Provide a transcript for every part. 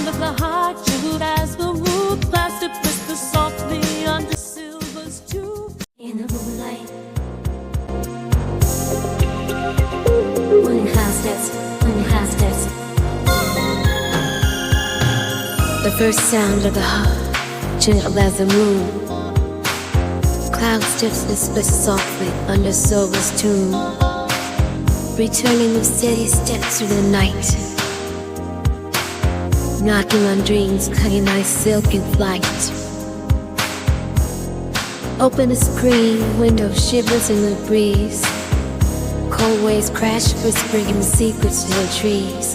sound of the heart jeweled as the wood, plastic whisper softly under silver's tube. In the moonlight, when it has steps, the first sound of the heart, gentle as the moon. Cloud steps whisper softly under silver's tomb, returning with steady steps through the night, knocking on dreams, cutting ice silk in flight. Open the screen, window shivers in the breeze. Cold waves crash, whispering secrets to the trees.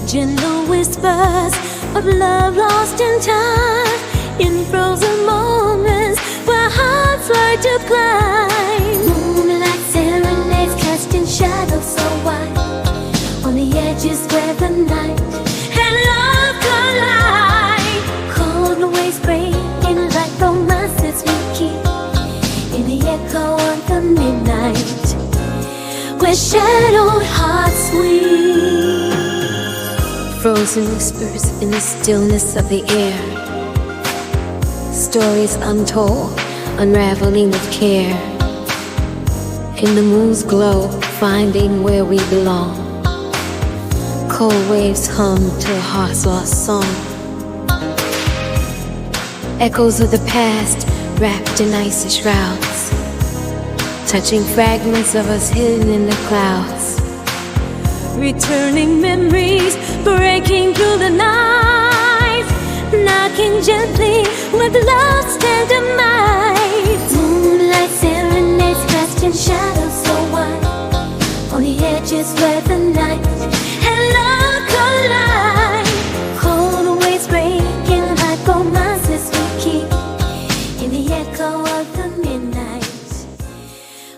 Gentle whispers of love lost in time, in frozen moments where hearts learn to climb. Moonlight serenades casting shadows so wide, on the edges where the night and love collide. Cold waves breaking like romances we keep in the echo of the midnight, where shadowed hearts weep. Frozen whispers in the stillness of the air, stories untold, unraveling with care. In the moon's glow, finding where we belong. Cold waves hum to a heart's lost song. Echoes of the past wrapped in icy shrouds, touching fragments of us hidden in the clouds. Returning memories, breaking through the night, knocking gently with love's tender might. Moonlight serenades casting shadows so wide, on the edges where the night and love collide. Cold waves breaking like romances we keep in the echo of the midnight,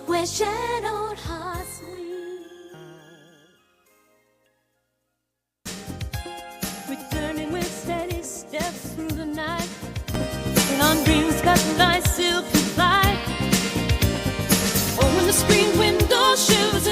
where shadowed hearts weep. Returning with steady steps through the night, and on dreams cut nice silky flight. Oh, when the screen window shivers